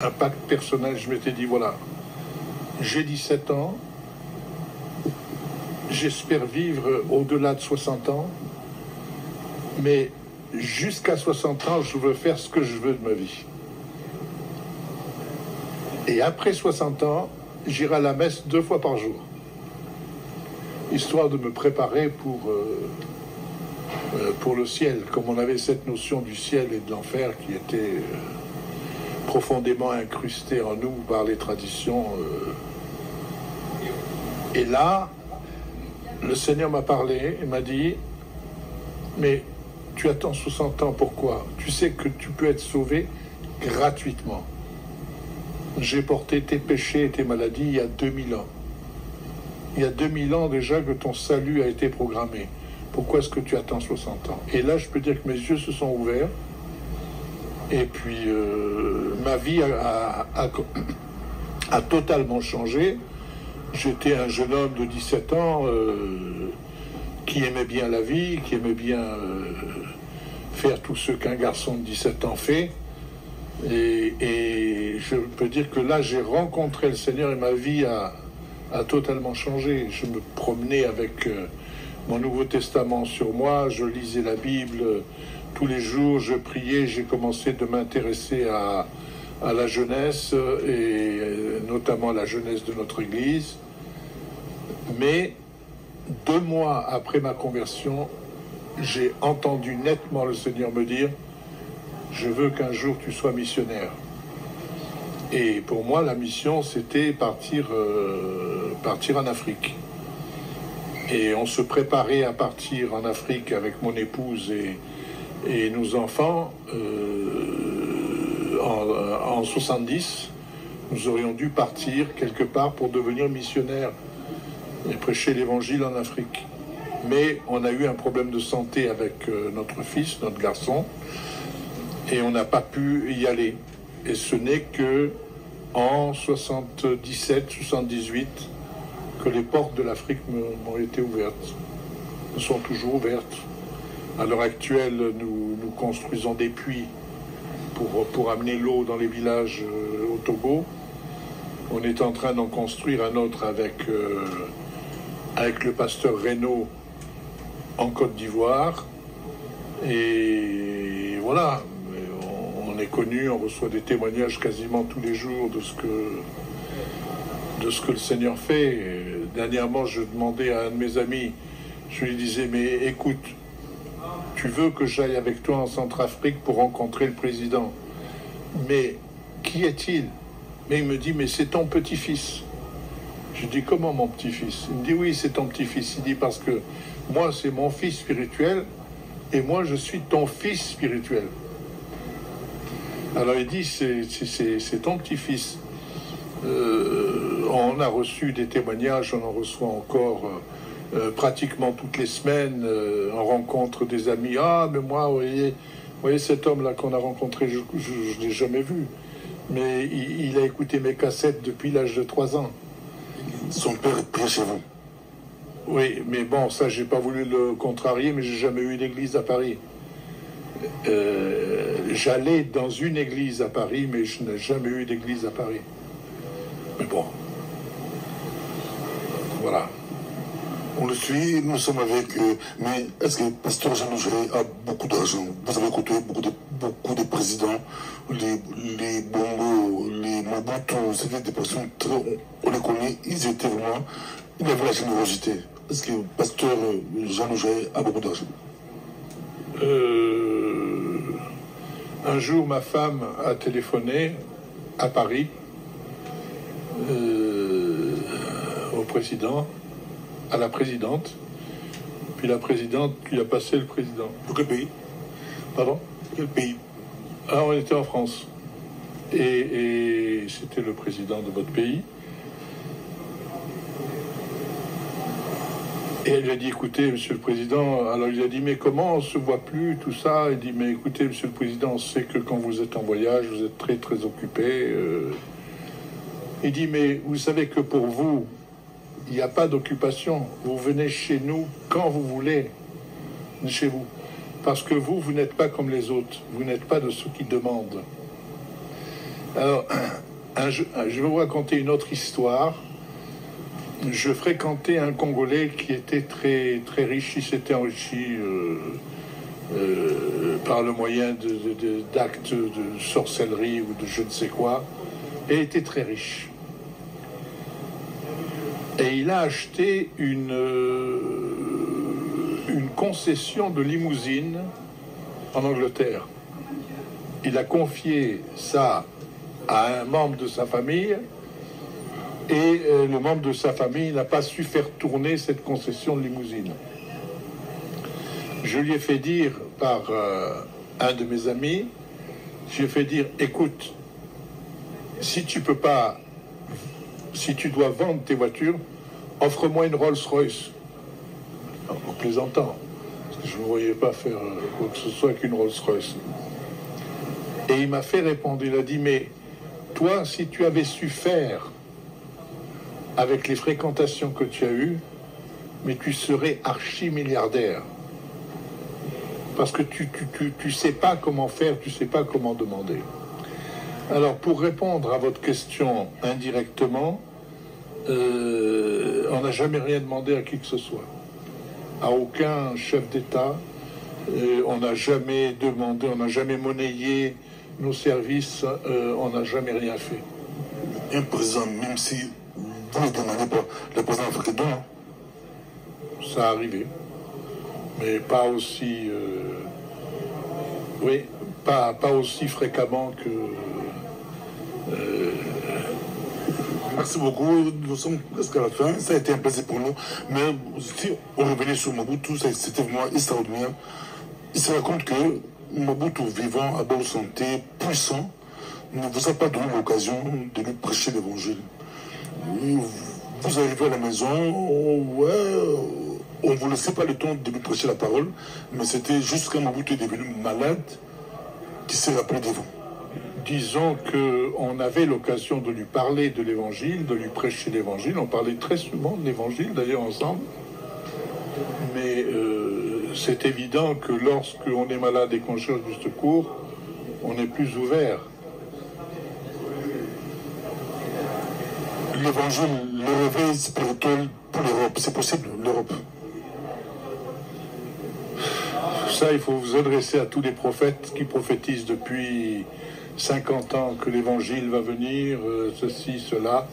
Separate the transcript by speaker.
Speaker 1: un pacte personnel. Je m'étais dit, voilà, j'ai 17 ans, j'espère vivre au-delà de 60 ans, mais jusqu'à 60 ans, je veux faire ce que je veux de ma vie. Et après 60 ans, j'irai à la messe 2 fois par jour, histoire de me préparer pour le ciel, comme on avait cette notion du ciel et de l'enfer qui était profondément incrustée en nous par les traditions. Et là, le Seigneur m'a parlé et m'a dit, mais tu attends 60 ans, pourquoi? Tu sais que tu peux être sauvé gratuitement. J'ai porté tes péchés et tes maladies il y a 2000 ans. Il y a 2000 ans déjà que ton salut a été programmé. Pourquoi est-ce que tu attends 60 ans? Et là, je peux dire que mes yeux se sont ouverts. Et puis, ma vie a totalement changé. J'étais un jeune homme de 17 ans qui aimait bien la vie, qui aimait bien faire tout ce qu'un garçon de 17 ans fait. Et je peux dire que là, j'ai rencontré le Seigneur et ma vie a totalement changé. Je me promenais avec mon Nouveau Testament sur moi, je lisais la Bible tous les jours, je priais, j'ai commencé de m'intéresser à la jeunesse, et notamment à la jeunesse de notre Église. Mais 2 mois après ma conversion, j'ai entendu nettement le Seigneur me dire « Je veux qu'un jour tu sois missionnaire ». Et pour moi, la mission, c'était partir en Afrique. Et on se préparait à partir en Afrique avec mon épouse et nos enfants. En 70, nous aurions dû partir quelque part pour devenir missionnaires et prêcher l'évangile en Afrique. Mais on a eu un problème de santé avec notre fils, notre garçon, et on n'a pas pu y aller. Et ce n'est que en 77, 78 que les portes de l'Afrique m'ont été ouvertes. Elles sont toujours ouvertes. À l'heure actuelle, nous construisons des puits pour amener l'eau dans les villages au Togo. On est en train d'en construire un autre avec le pasteur Reynaud en Côte d'Ivoire. Et voilà, on est connu, on reçoit des témoignages quasiment tous les jours de ce que le Seigneur fait. Et dernièrement, je demandais à un de mes amis, je lui disais, mais écoute, tu veux que j'aille avec toi en Centrafrique pour rencontrer le président? Mais qui est-il? Mais il me dit, mais c'est ton petit-fils. Je dis, comment mon petit-fils? Il me dit, oui, c'est ton petit-fils. Il dit, parce que moi, c'est mon fils spirituel et moi, je suis ton fils spirituel. Alors il dit, c'est ton petit-fils. On a reçu des témoignages, on en reçoit encore pratiquement toutes les semaines. On rencontre des amis. Ah, mais moi, vous voyez cet homme-là qu'on a rencontré, je ne l'ai jamais vu. Mais il a écouté mes cassettes depuis l'âge de 3 ans.
Speaker 2: Son père est près chez vous?
Speaker 1: Oui, mais bon, ça, j'ai pas voulu le contrarier, mais j'ai jamais eu d'église à Paris. J'allais dans une église à Paris, mais je n'ai jamais eu d'église à Paris. Mais bon, voilà.
Speaker 2: On le suit, nous sommes avec... mais est-ce que le pasteur Jean Nougeret a beaucoup d'argent? Vous avez côtoyé beaucoup de présidents, les Bongo, les Mobutu, c'était des personnes très... On les connaît, ils étaient vraiment... Ils avaient la générosité. Est-ce que le pasteur Jean Nougeret a beaucoup d'argent?
Speaker 1: Un jour, ma femme a téléphoné à Paris au président, à la présidente, puis la présidente lui a passé le président.
Speaker 2: Pour quel pays?
Speaker 1: Pardon?
Speaker 2: Quel pays?
Speaker 1: Ah, on était en France. Et c'était le président de votre pays. Et elle lui a dit, écoutez, monsieur le président, alors il a dit, mais comment on se voit plus, tout ça? Il dit, mais écoutez, monsieur le président, on sait que quand vous êtes en voyage, vous êtes très, très occupé. Il dit, mais vous savez que pour vous, il n'y a pas d'occupation. Vous venez chez nous quand vous voulez, chez vous. Parce que vous n'êtes pas comme les autres. Vous n'êtes pas de ceux qui demandent. Alors, je vais vous raconter une autre histoire. Je fréquentais un Congolais qui était très, très riche. Il s'était enrichi par le moyen d'actes de sorcellerie ou de je ne sais quoi, et était très riche. Et il a acheté une concession de limousine en Angleterre. Il a confié ça à un membre de sa famille, et le membre de sa famille n'a pas su faire tourner cette concession de limousine. Je lui ai fait dire par un de mes amis, j'ai fait dire, écoute, si tu peux pas, si tu dois vendre tes voitures, offre-moi une Rolls-Royce. En plaisantant, parce que je ne voyais pas faire quoi que ce soit qu'une Rolls-Royce. Et il m'a fait répondre, il a dit, mais toi, si tu avais su faire avec les fréquentations que tu as eues, mais tu serais archi-milliardaire. Parce que tu sais pas comment faire, tu sais pas comment demander. Alors, pour répondre à votre question indirectement, on n'a jamais rien demandé à qui que ce soit. À aucun chef d'État. On n'a jamais demandé, on n'a jamais monnayé nos services, on n'a jamais rien fait.
Speaker 2: Un président, même si vous ne demandez pas, le président africain,
Speaker 1: ça arrivé. Mais pas aussi... oui, pas aussi fréquemment que...
Speaker 2: Merci beaucoup, nous sommes presque à la fin, ça a été un plaisir pour nous, mais si on revenait sur Mobutu, c'était vraiment extraordinaire. Il se raconte que Mobutu, vivant à bonne santé, puissant, ne vous a pas donné l'occasion de lui prêcher l'évangile. Vous arrivez à la maison, ouais, on ne vous laissait pas le temps de lui prêcher la parole, mais c'était juste quand Mobutu est devenu malade qu'il s'est rappelé de vous.
Speaker 1: Disons qu'on avait l'occasion de lui parler de l'évangile, de lui prêcher l'évangile. On parlait très souvent de l'évangile, d'ailleurs, ensemble. Mais c'est évident que lorsqu'on est malade et qu'on cherche du secours, on est plus ouvert.
Speaker 2: L'évangile, le réveil spirituel pour l'Europe, c'est possible, l'Europe?
Speaker 1: Ça, il faut vous adresser à tous les prophètes qui prophétisent depuis 50 ans que l'évangile va venir, ceci, cela.